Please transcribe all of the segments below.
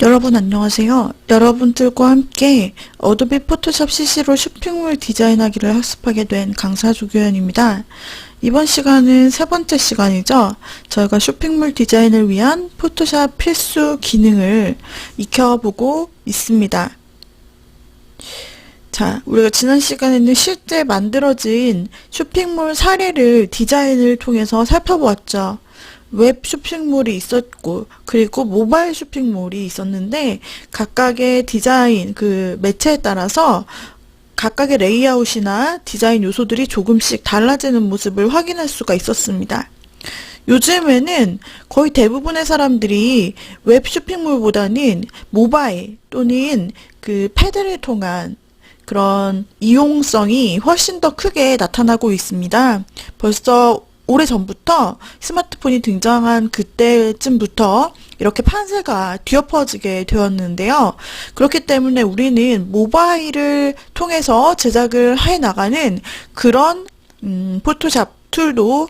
여러분 안녕하세요. 여러분들과 함께 어도비 포토샵 CC로 쇼핑몰 디자인하기를 학습하게 된 강사 조교연입니다. 이번 시간은 세 번째 시간이죠. 저희가 쇼핑몰 디자인을 위한 포토샵 필수 기능을 익혀보고 있습니다. 자, 우리가 지난 시간에는 실제 만들어진 쇼핑몰 사례를 디자인을 통해서 살펴보았죠. 웹 쇼핑몰이 있었고, 그리고 모바일 쇼핑몰이 있었는데, 각각의 디자인, 매체에 따라서 각각의 레이아웃이나 디자인 요소들이 조금씩 달라지는 모습을 확인할 수가 있었습니다. 요즘에는 거의 대부분의 사람들이 웹 쇼핑몰보다는 모바일 또는 패드를 통한 그런 이용성이 훨씬 더 크게 나타나고 있습니다. 벌써 오래전부터 스마트폰이 등장한 그때쯤부터 이렇게 판세가 뒤엎어지게 되었는데요. 그렇기 때문에 우리는 모바일을 통해서 제작을 해나가는 그런 포토샵 툴도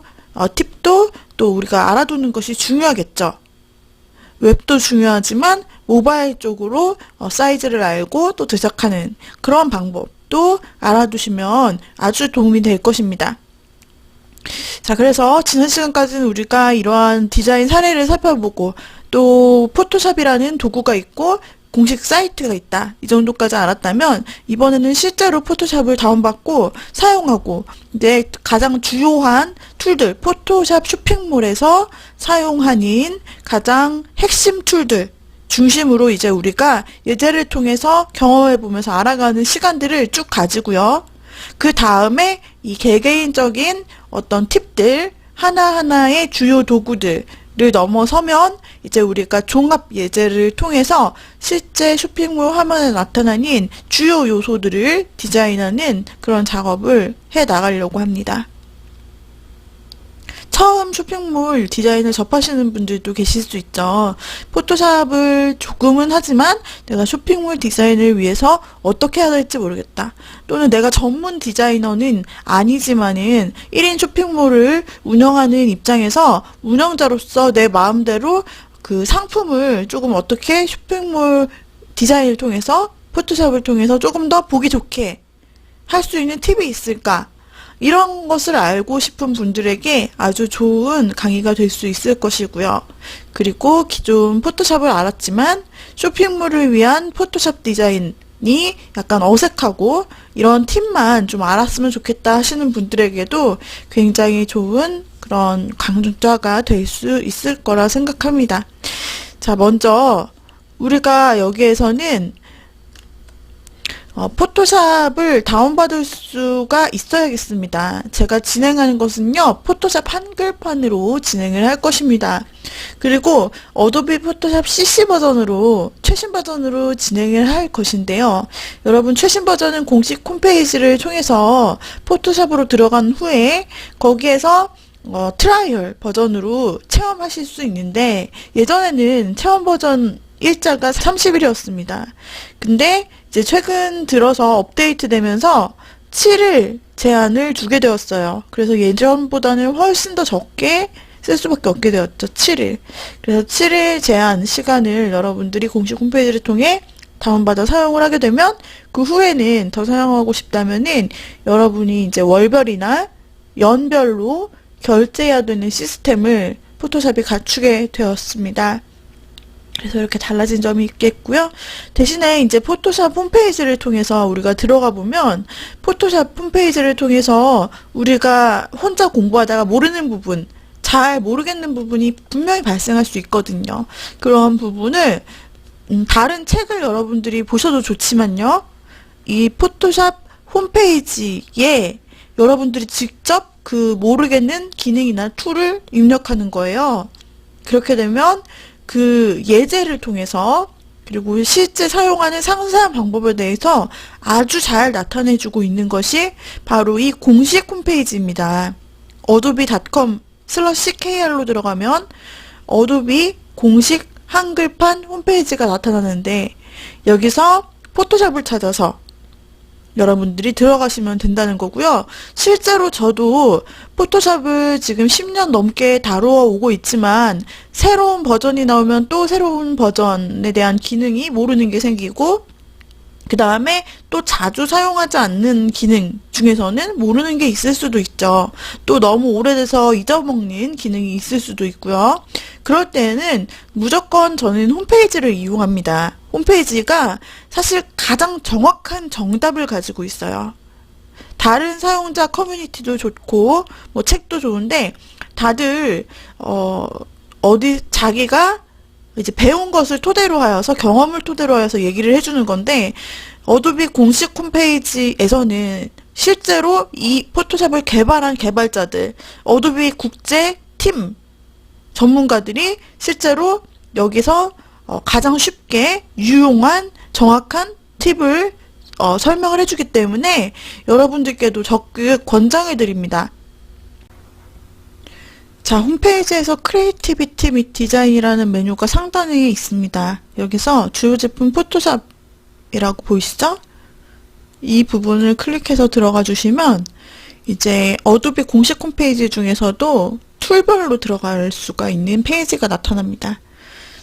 팁도 또 우리가 알아두는 것이 중요하겠죠. 웹도 중요하지만 모바일 쪽으로 사이즈를 알고 또 제작하는 그런 방법도 알아두시면 아주 도움이 될 것입니다. 자, 그래서 지난 시간까지는 우리가 이러한 디자인 사례를 살펴보고 또 포토샵이라는 도구가 있고 공식 사이트가 있다. 이 정도까지 알았다면 이번에는 실제로 포토샵을 다운받고 사용하고 이제 가장 주요한 툴들, 포토샵 쇼핑몰에서 사용하는 가장 핵심 툴들 중심으로 이제 우리가 예제를 통해서 경험해보면서 알아가는 시간들을 쭉 가지고요. 그 다음에 이 개개인적인 어떤 팁들, 하나하나의 주요 도구들을 넘어서면 이제 우리가 종합 예제를 통해서 실제 쇼핑몰 화면에 나타나는 주요 요소들을 디자인하는 그런 작업을 해 나가려고 합니다. 처음 쇼핑몰 디자인을 접하시는 분들도 계실 수 있죠. 포토샵을 조금은 하지만 내가 쇼핑몰 디자인을 위해서 어떻게 해야 될지 모르겠다. 또는 내가 전문 디자이너는 아니지만은 1인 쇼핑몰을 운영하는 입장에서 운영자로서 내 마음대로 그 상품을 조금 어떻게 쇼핑몰 디자인을 통해서 포토샵을 통해서 조금 더 보기 좋게 할 수 있는 팁이 있을까? 이런 것을 알고 싶은 분들에게 아주 좋은 강의가 될 수 있을 것이고요. 그리고 기존 포토샵을 알았지만 쇼핑몰을 위한 포토샵 디자인이 약간 어색하고 이런 팁만 좀 알았으면 좋겠다 하시는 분들에게도 굉장히 좋은 그런 강좌가 될 수 있을 거라 생각합니다. 자, 먼저 우리가 여기에서는 포토샵을 다운받을 수가 있어야겠습니다. 제가 진행하는 것은요, 포토샵 한글판으로 진행을 할 것입니다. 그리고 어도비 포토샵 CC 버전으로, 최신 버전으로 진행을 할 것인데요. 여러분, 최신 버전은 공식 홈페이지를 통해서 포토샵으로 들어간 후에 거기에서 트라이얼 버전으로 체험하실 수 있는데, 예전에는 체험 버전 일자가 30일이었습니다. 근데 이제 최근 들어서 업데이트 되면서 7일 제한을 두게 되었어요. 그래서 예전보다는 훨씬 더 적게 쓸 수밖에 없게 되었죠. 7일. 그래서 7일 제한 시간을 여러분들이 공식 홈페이지를 통해 다운받아 사용을 하게 되면 그 후에는 더 사용하고 싶다면은 여러분이 이제 월별이나 연별로 결제해야 되는 시스템을 포토샵이 갖추게 되었습니다. 그래서 이렇게 달라진 점이 있겠고요. 대신에 이제 포토샵 홈페이지를 통해서 우리가 들어가 보면 포토샵 홈페이지를 통해서 우리가 혼자 공부하다가 모르는 부분, 잘 모르겠는 부분이 분명히 발생할 수 있거든요. 그런 부분을 다른 책을 여러분들이 보셔도 좋지만요. 이 포토샵 홈페이지에 여러분들이 직접 그 모르겠는 기능이나 툴을 입력하는 거예요. 그렇게 되면 그 예제를 통해서 그리고 실제 사용하는 상세한 방법에 대해서 아주 잘 나타내주고 있는 것이 바로 이 공식 홈페이지입니다. adobe.com/kr로 들어가면 어도비 공식 한글판 홈페이지가 나타나는데 여기서 포토샵을 찾아서 여러분들이 들어가시면 된다는 거고요. 실제로 저도 포토샵을 지금 10년 넘게 다루어 오고 있지만 새로운 버전이 나오면 또 새로운 버전에 대한 기능이 모르는 게 생기고 그 다음에 또 자주 사용하지 않는 기능 중에서는 모르는 게 있을 수도 있죠. 또 너무 오래돼서 잊어먹는 기능이 있을 수도 있고요. 그럴 때는 무조건 저는 홈페이지를 이용합니다. 홈페이지가 사실 가장 정확한 정답을 가지고 있어요. 다른 사용자 커뮤니티도 좋고 뭐 책도 좋은데 다들 어디 자기가 이제 배운 것을 토대로 하여서 경험을 토대로 하여서 얘기를 해주는 건데 어도비 공식 홈페이지에서는 실제로 이 포토샵을 개발한 개발자들, 어도비 국제 팀 전문가들이 실제로 여기서 가장 쉽게 유용한 정확한 팁을 설명을 해주기 때문에 여러분들께도 적극 권장해 드립니다. 자, 홈페이지에서 크리에이티비티 및 디자인이라는 메뉴가 상단에 있습니다. 여기서 주요 제품 포토샵이라고 보이시죠? 이 부분을 클릭해서 들어가 주시면 이제 어도비 공식 홈페이지 중에서도 툴별로 들어갈 수가 있는 페이지가 나타납니다.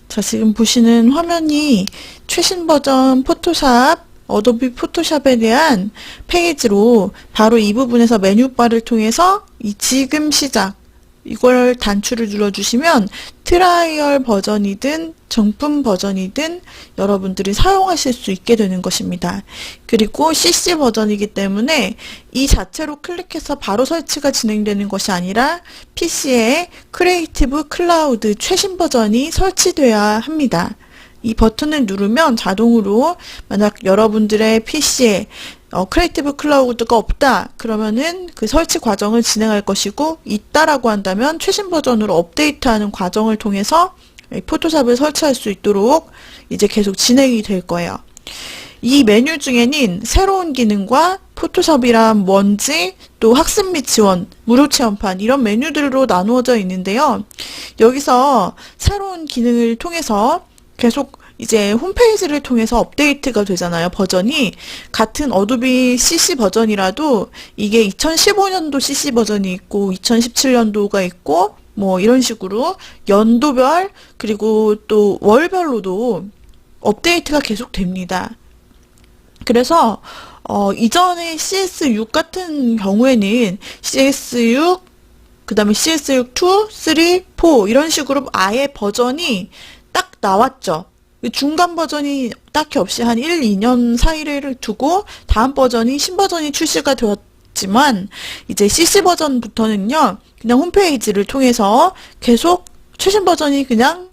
자, 지금 보시는 화면이 최신 버전 포토샵, 어도비 포토샵에 대한 페이지로 바로 이 부분에서 메뉴바를 통해서 이 지금 시작 이걸 단추를 눌러주시면 트라이얼 버전이든 정품 버전이든 여러분들이 사용하실 수 있게 되는 것입니다. 그리고 CC 버전이기 때문에 이 자체로 클릭해서 바로 설치가 진행되는 것이 아니라 PC에 크리에이티브 클라우드 최신 버전이 설치돼야 합니다. 이 버튼을 누르면 자동으로 만약 여러분들의 PC에 크리에이티브 클라우드가 없다 그러면은 그 설치 과정을 진행할 것이고 있다라고 한다면 최신 버전으로 업데이트하는 과정을 통해서 포토샵을 설치할 수 있도록 이제 계속 진행이 될 거예요. 이 메뉴 중에는 새로운 기능과 포토샵이란 뭔지 또 학습 및 지원, 무료 체험판 이런 메뉴들로 나누어져 있는데요. 여기서 새로운 기능을 통해서 계속 이제 홈페이지를 통해서 업데이트가 되잖아요. 버전이 같은 어도비 CC 버전이라도 이게 2015년도 CC 버전이 있고 2017년도가 있고 뭐 이런 식으로 연도별 그리고 또 월별로도 업데이트가 계속 됩니다. 그래서 이전에 CS6 같은 경우에는 CS6 그 다음에 CS6 2, 3, 4 이런 식으로 아예 버전이 딱 나왔죠. 중간 버전이 딱히 없이 한 1, 2년 사이를 두고 다음 버전이 신버전이 출시가 되었지만 이제 CC 버전부터는요 그냥 홈페이지를 통해서 계속 최신 버전이 그냥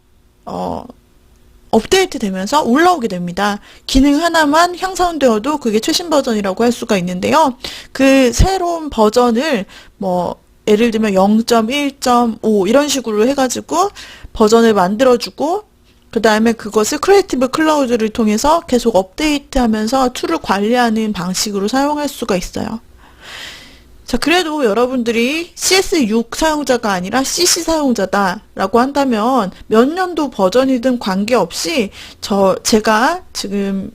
업데이트 되면서 올라오게 됩니다. 기능 하나만 향상되어도 그게 최신 버전이라고 할 수가 있는데요. 그 새로운 버전을 뭐 예를 들면 0.1.5 이런 식으로 해가지고 버전을 만들어주고 그 다음에 그것을 크리에이티브 클라우드를 통해서 계속 업데이트하면서 툴을 관리하는 방식으로 사용할 수가 있어요. 자, 그래도 여러분들이 CS6 사용자가 아니라 CC 사용자다라고 한다면 몇 년도 버전이든 관계없이 제가 지금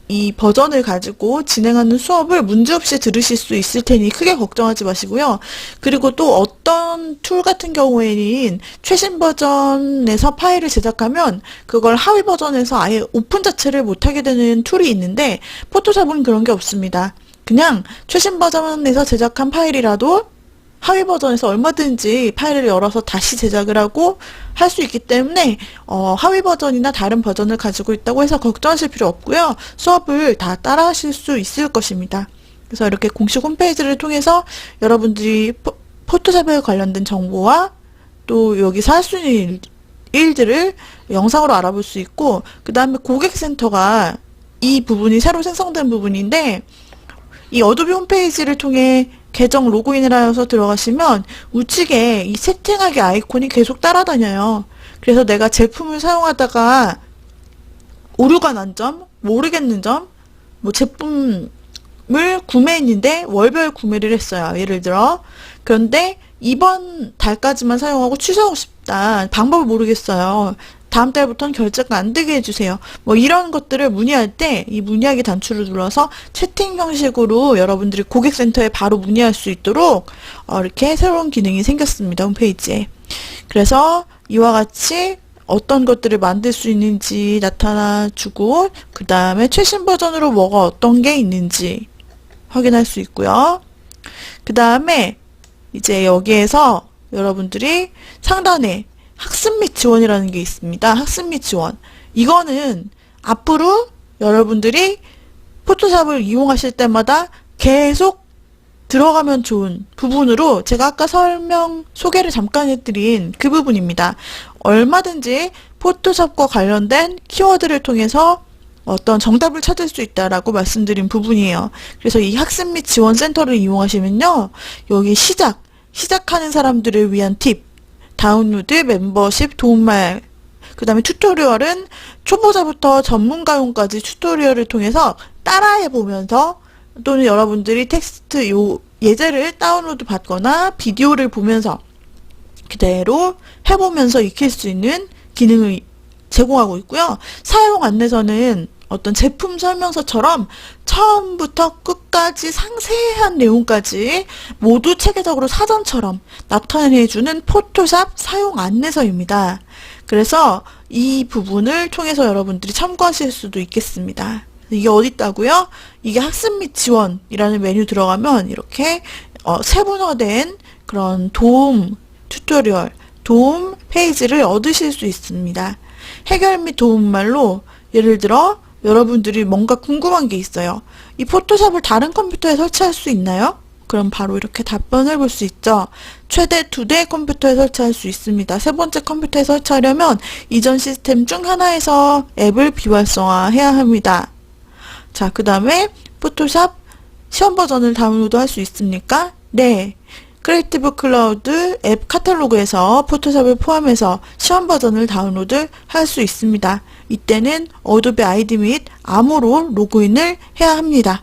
이 버전을 가지고 진행하는 수업을 문제없이 들으실 수 있을 테니 크게 걱정하지 마시고요. 그리고 또 어떤 툴 같은 경우에는 최신 버전에서 파일을 제작하면 그걸 하위 버전에서 아예 오픈 자체를 못하게 되는 툴이 있는데 포토샵은 그런 게 없습니다. 그냥 최신 버전에서 제작한 파일이라도 하위 버전에서 얼마든지 파일을 열어서 다시 제작을 하고 할 수 있기 때문에 하위 버전이나 다른 버전을 가지고 있다고 해서 걱정하실 필요 없고요. 수업을 다 따라 하실 수 있을 것입니다. 그래서 이렇게 공식 홈페이지를 통해서 여러분들이 포토샵에 관련된 정보와 또 여기서 할 수 있는 일들을 영상으로 알아볼 수 있고 그 다음에 고객센터가 이 부분이 새로 생성된 부분인데 이 어도비 홈페이지를 통해 계정 로그인을 하여서 들어가시면 우측에 이 세팅하기 아이콘이 계속 따라다녀요. 그래서 내가 제품을 사용하다가 오류가 난 점, 모르겠는 점, 뭐 제품을 구매했는데 월별 구매를 했어요. 예를 들어. 그런데 이번 달까지만 사용하고 취소하고 싶다. 방법을 모르겠어요. 다음 달부터는 결제가 안 되게 해주세요. 뭐 이런 것들을 문의할 때 이 문의하기 단추를 눌러서 채팅 형식으로 여러분들이 고객센터에 바로 문의할 수 있도록 이렇게 새로운 기능이 생겼습니다. 홈페이지에. 그래서 이와 같이 어떤 것들을 만들 수 있는지 나타나주고 그 다음에 최신 버전으로 뭐가 어떤 게 있는지 확인할 수 있고요. 그 다음에 이제 여기에서 여러분들이 상단에 학습 및 지원이라는 게 있습니다. 학습 및 지원. 이거는 앞으로 여러분들이 포토샵을 이용하실 때마다 계속 들어가면 좋은 부분으로 제가 아까 소개를 잠깐 해드린 그 부분입니다. 얼마든지 포토샵과 관련된 키워드를 통해서 어떤 정답을 찾을 수 있다라고 말씀드린 부분이에요. 그래서 이 학습 및 지원 센터를 이용하시면요. 여기 시작하는 사람들을 위한 팁, 다운로드, 멤버십, 도움말, 그 다음에 튜토리얼은 초보자부터 전문가용까지 튜토리얼을 통해서 따라해보면서 또는 여러분들이 텍스트 예제를 다운로드 받거나 비디오를 보면서 그대로 해보면서 익힐 수 있는 기능을 제공하고 있고요. 사용 안내서는 어떤 제품 설명서처럼 처음부터 끝까지 상세한 내용까지 모두 체계적으로 사전처럼 나타내주는 포토샵 사용 안내서입니다. 그래서 이 부분을 통해서 여러분들이 참고하실 수도 있겠습니다. 이게 어디 있다고요? 이게 학습 및 지원이라는 메뉴 들어가면 이렇게 세분화된 그런 도움 튜토리얼, 도움 페이지를 얻으실 수 있습니다. 해결 및 도움말로 예를 들어 여러분들이 뭔가 궁금한 게 있어요. 이 포토샵을 다른 컴퓨터에 설치할 수 있나요? 그럼 바로 이렇게 답변을 볼 수 있죠. 최대 2대의 컴퓨터에 설치할 수 있습니다. 세 번째 컴퓨터에 설치하려면 이전 시스템 중 하나에서 앱을 비활성화해야 합니다. 자, 그 다음에 포토샵 시험 버전을 다운로드 할 수 있습니까? 네. 크리에이티브 클라우드 앱 카탈로그에서 포토샵을 포함해서 시험 버전을 다운로드 할 수 있습니다. 이때는 어도비 아이디 및 암호로 로그인을 해야 합니다.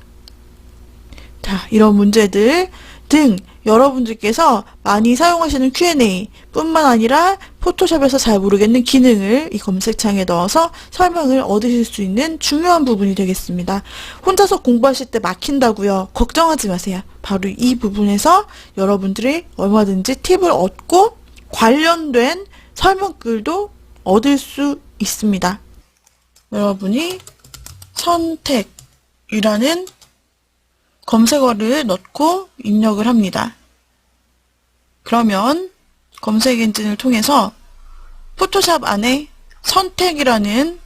자, 이런 문제들 등 여러분들께서 많이 사용하시는 Q&A 뿐만 아니라 포토샵에서 잘 모르겠는 기능을 이 검색창에 넣어서 설명을 얻으실 수 있는 중요한 부분이 되겠습니다. 혼자서 공부하실 때 막힌다고요? 걱정하지 마세요. 바로 이 부분에서 여러분들이 얼마든지 팁을 얻고 관련된 설명글도 얻을 수 있습니다. 여러분이 선택이라는 검색어를 넣고 입력을 합니다. 그러면 검색 엔진을 통해서 포토샵 안에 선택이라는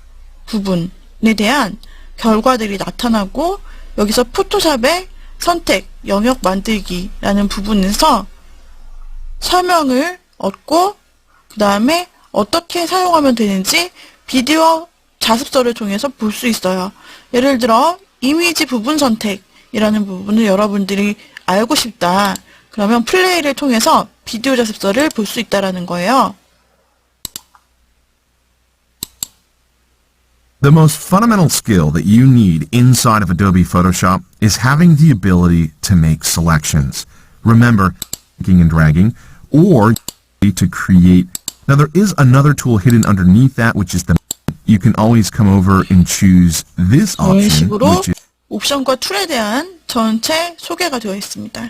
부분에 대한 결과들이 나타나고 여기서 포토샵의 선택, 영역 만들기라는 부분에서 설명을 얻고 그 다음에 어떻게 사용하면 되는지 비디오 자습서를 통해서 볼 수 있어요. 예를 들어 이미지 부분 선택이라는 부분을 여러분들이 알고 싶다. 그러면 플레이를 통해서 비디오 자습서를 볼 수 있다라는 거예요. The most fundamental skill that you need inside of Adobe Photoshop is having the ability to make selections. Remember, clicking and dragging, or to create. Now there is another tool hidden underneath that, which is the you can always come over and choose this 이런 option, 식으로 which is 옵션과 툴에 대한 전체 소개가 되어 있습니다.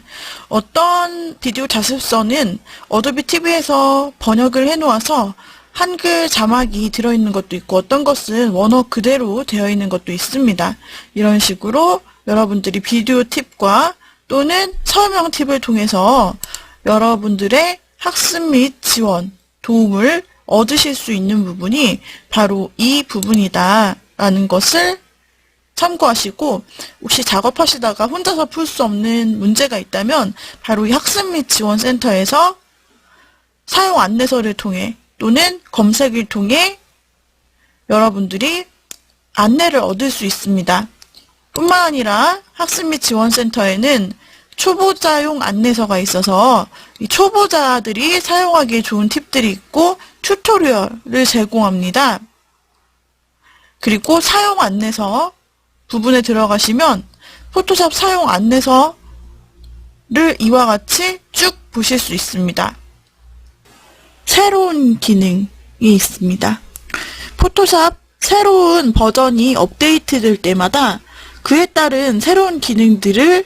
어떤 비디오 자습서는 어도비 TV에서 번역을 해놓아서 한글 자막이 들어있는 것도 있고 어떤 것은 원어 그대로 되어 있는 것도 있습니다. 이런 식으로 여러분들이 비디오 팁과 또는 설명 팁을 통해서 여러분들의 학습 및 지원, 도움을 얻으실 수 있는 부분이 바로 이 부분이다라는 것을 참고하시고 혹시 작업하시다가 혼자서 풀 수 없는 문제가 있다면 바로 이 학습 및 지원센터에서 사용 안내서를 통해 또는 검색을 통해 여러분들이 안내를 얻을 수 있습니다. 뿐만 아니라 학습 및 지원센터에는 초보자용 안내서가 있어서 이 초보자들이 사용하기에 좋은 팁들이 있고 튜토리얼을 제공합니다. 그리고 사용 안내서 부분에 들어가시면 포토샵 사용 안내서를 이와 같이 쭉 보실 수 있습니다. 새로운 기능이 있습니다. 포토샵 새로운 버전이 업데이트될 때마다 그에 따른 새로운 기능들을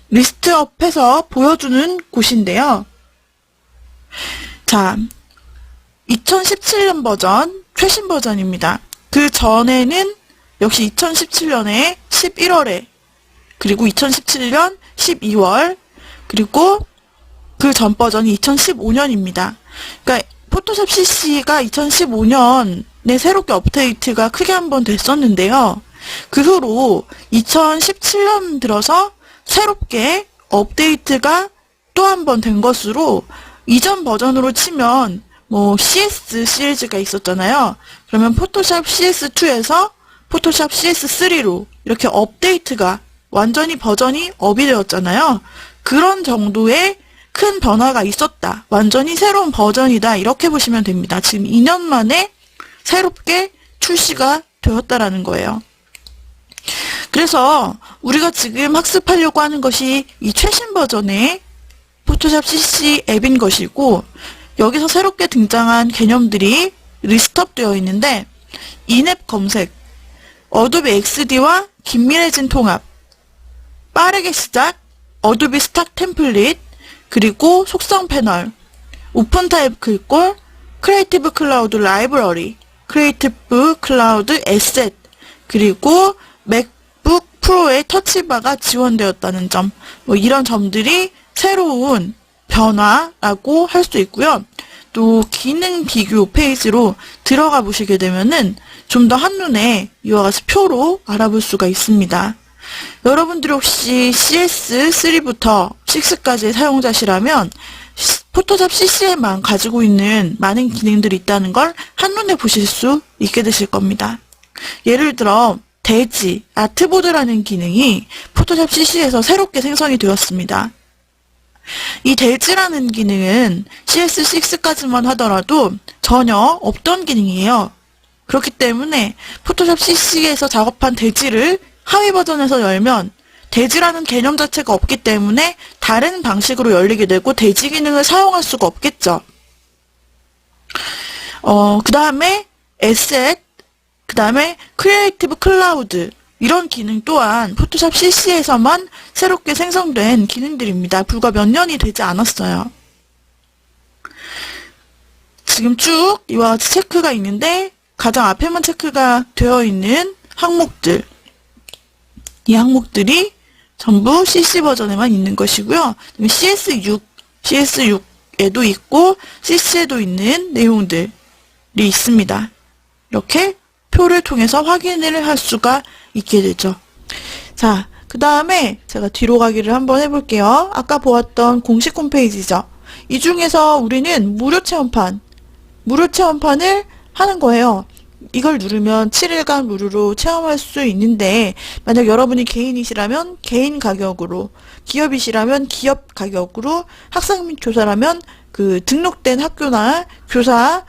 리스트업해서 보여주는 곳인데요. 자, 2017년 버전, 최신 버전입니다. 그 전에는 역시 2017년에 11월에, 그리고 2017년 12월, 그리고 그 전 버전이 2015년입니다. 그러니까 포토샵 CC가 2015년에 새롭게 업데이트가 크게 한번 됐었는데요. 그 후로 2017년 들어서 새롭게 업데이트가 또 한 번 된 것으로 이전 버전으로 치면 뭐 CS 시리즈가 있었잖아요. 그러면 포토샵 CS2에서 포토샵 CS3로 이렇게 업데이트가 완전히 버전이 업이 되었잖아요. 그런 정도의 큰 변화가 있었다. 완전히 새로운 버전이다. 이렇게 보시면 됩니다. 지금 2년 만에 새롭게 출시가 되었다라는 거예요. 그래서 우리가 지금 학습하려고 하는 것이 이 최신 버전의 포토샵 CC 앱인 것이고, 여기서 새롭게 등장한 개념들이 리스트업 되어 있는데, 인앱 검색, 어도비 XD와 긴밀해진 통합, 빠르게 시작, 어도비 스탁 템플릿, 그리고 속성 패널, 오픈 타입 글꼴, 크리에이티브 클라우드 라이브러리, 크리에이티브 클라우드 에셋, 그리고 맥북 프로의 터치바가 지원되었다는 점, 뭐 이런 점들이 새로운 변화라고 할 수 있고요. 또 기능 비교 페이지로 들어가 보시게 되면은 좀 더 한눈에 이와 같이 표로 알아볼 수가 있습니다. 여러분들이 혹시 CS3부터 6까지의 사용자시라면 포토샵 CC에만 가지고 있는 많은 기능들이 있다는 걸 한눈에 보실 수 있게 되실 겁니다. 예를 들어 대지, 아트보드라는 기능이 포토샵 CC에서 새롭게 생성이 되었습니다. 이 대지라는 기능은 CS6까지만 하더라도 전혀 없던 기능이에요. 그렇기 때문에 포토샵 CC에서 작업한 대지를 하위 버전에서 열면 대지라는 개념 자체가 없기 때문에 다른 방식으로 열리게 되고 대지 기능을 사용할 수가 없겠죠. 그 다음에 에셋, 그 다음에 크리에이티브 클라우드, 이런 기능 또한 포토샵 CC에서만 새롭게 생성된 기능들입니다. 불과 몇 년이 되지 않았어요. 지금 쭉 이와 같이 체크가 있는데 가장 앞에만 체크가 되어 있는 항목들, 이 항목들이 전부 CC 버전에만 있는 것이고요. CS6에도 있고 CC에도 있는 내용들이 있습니다. 이렇게 표를 통해서 확인을 할 수가 있게 되죠. 자, 그 다음에 제가 뒤로 가기를 한번 해볼게요. 아까 보았던 공식 홈페이지죠. 이 중에서 우리는 무료 체험판을 하는 거예요. 이걸 누르면 7일간 무료로 체험할 수 있는데, 만약 여러분이 개인이시라면 개인 가격으로, 기업이시라면 기업 가격으로, 학생 및 교사라면 그 등록된 학교나 교사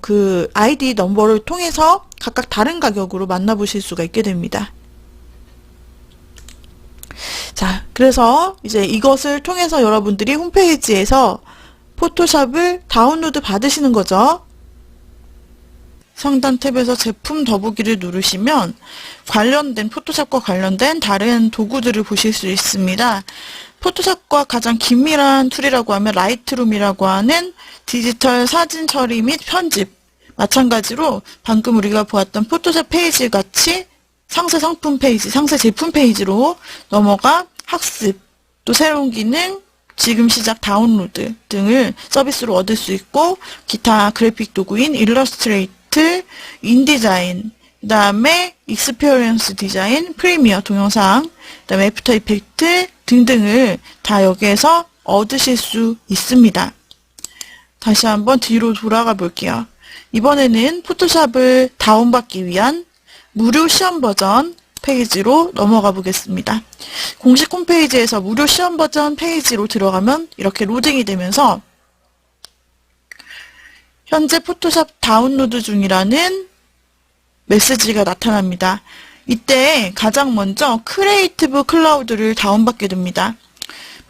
그 아이디 넘버를 통해서 각각 다른 가격으로 만나보실 수가 있게 됩니다. 자, 그래서 이제 이것을 통해서 여러분들이 홈페이지에서 포토샵을 다운로드 받으시는 거죠. 상단 탭에서 제품 더보기를 누르시면 관련된 포토샵과 관련된 다른 도구들을 보실 수 있습니다. 포토샵과 가장 긴밀한 툴이라고 하면 라이트룸이라고 하는 디지털 사진 처리 및 편집, 마찬가지로 방금 우리가 보았던 포토샵 페이지 같이 상세 상품 페이지, 상세 제품 페이지로 넘어가 학습, 또 새로운 기능, 지금 시작 다운로드 등을 서비스로 얻을 수 있고, 기타 그래픽 도구인 일러스트레이트, 인디자인, 그 다음에 익스피리언스 디자인, 프리미어 동영상, 그 다음에 애프터 이펙트 등등을 다 여기에서 얻으실 수 있습니다. 다시 한번 뒤로 돌아가 볼게요. 이번에는 포토샵을 다운받기 위한 무료 시험 버전 페이지로 넘어가 보겠습니다. 공식 홈페이지에서 무료 시험 버전 페이지로 들어가면 이렇게 로딩이 되면서 현재 포토샵 다운로드 중이라는 메시지가 나타납니다. 이때 가장 먼저 크리에이티브 클라우드를 다운받게 됩니다.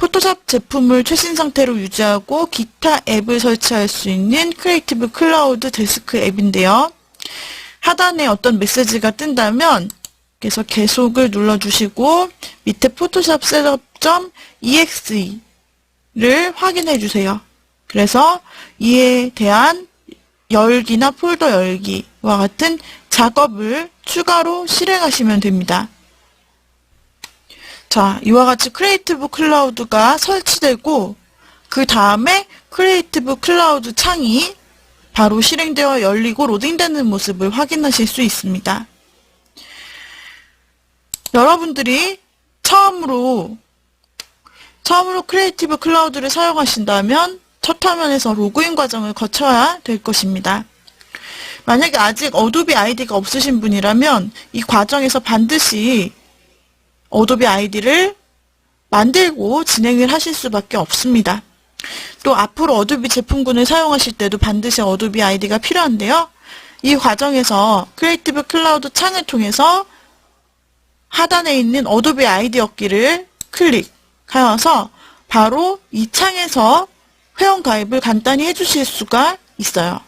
포토샵 제품을 최신 상태로 유지하고 기타 앱을 설치할 수 있는 크리에이티브 클라우드 데스크 앱인데요. 하단에 어떤 메시지가 뜬다면 그래서 계속을 눌러주시고 밑에 포토샵 셋업.exe를 확인해 주세요. 그래서 이에 대한 열기나 폴더 열기와 같은 작업을 추가로 실행하시면 됩니다. 자, 이와 같이 크리에이티브 클라우드가 설치되고 그 다음에 크리에이티브 클라우드 창이 바로 실행되어 열리고 로딩되는 모습을 확인하실 수 있습니다. 여러분들이 처음으로 크리에이티브 클라우드를 사용하신다면 첫 화면에서 로그인 과정을 거쳐야 될 것입니다. 만약에 아직 어도비 아이디가 없으신 분이라면 이 과정에서 반드시 어도비 아이디를 만들고 진행을 하실 수밖에 없습니다. 또 앞으로 어도비 제품군을 사용하실 때도 반드시 어도비 아이디가 필요한데요. 이 과정에서 크리에이티브 클라우드 창을 통해서 하단에 있는 어도비 아이디 얻기를 클릭하여서 바로 이 창에서 회원 가입을 간단히 해주실 수가 있어요.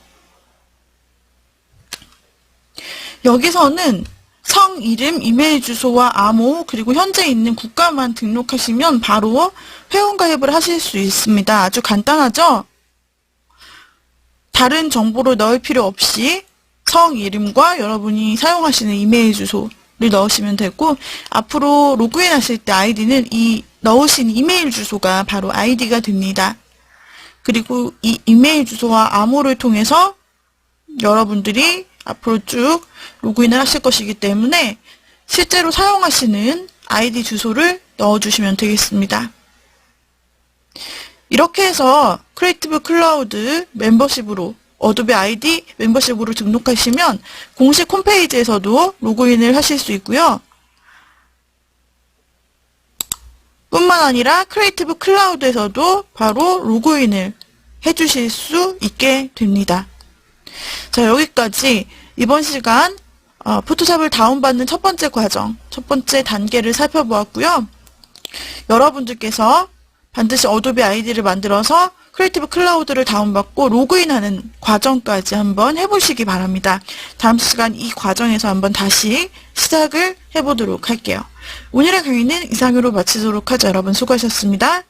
여기서는 성, 이름, 이메일 주소와 암호, 그리고 현재 있는 국가만 등록하시면 바로 회원 가입을 하실 수 있습니다. 아주 간단하죠? 다른 정보를 넣을 필요 없이 성, 이름과 여러분이 사용하시는 이메일 주소를 넣으시면 되고, 앞으로 로그인 하실 때 아이디는 이 넣으신 이메일 주소가 바로 아이디가 됩니다. 그리고 이 이메일 주소와 암호를 통해서 여러분들이 앞으로 쭉 로그인을 하실 것이기 때문에 실제로 사용하시는 아이디 주소를 넣어주시면 되겠습니다. 이렇게 해서 크리에이티브 클라우드 멤버십으로 어도비 아이디 멤버십으로 등록하시면 공식 홈페이지에서도 로그인을 하실 수 있고요. 뿐만 아니라 크리에이티브 클라우드에서도 바로 로그인을 해주실 수 있게 됩니다. 자, 여기까지 이번 시간 포토샵을 다운받는 첫 번째 과정, 첫 번째 단계를 살펴보았고요. 여러분들께서 반드시 어도비 아이디를 만들어서 크리에이티브 클라우드를 다운받고 로그인하는 과정까지 한번 해보시기 바랍니다. 다음 시간 이 과정에서 한번 다시 시작을 해보도록 할게요. 오늘의 강의는 이상으로 마치도록 하죠. 여러분 수고하셨습니다.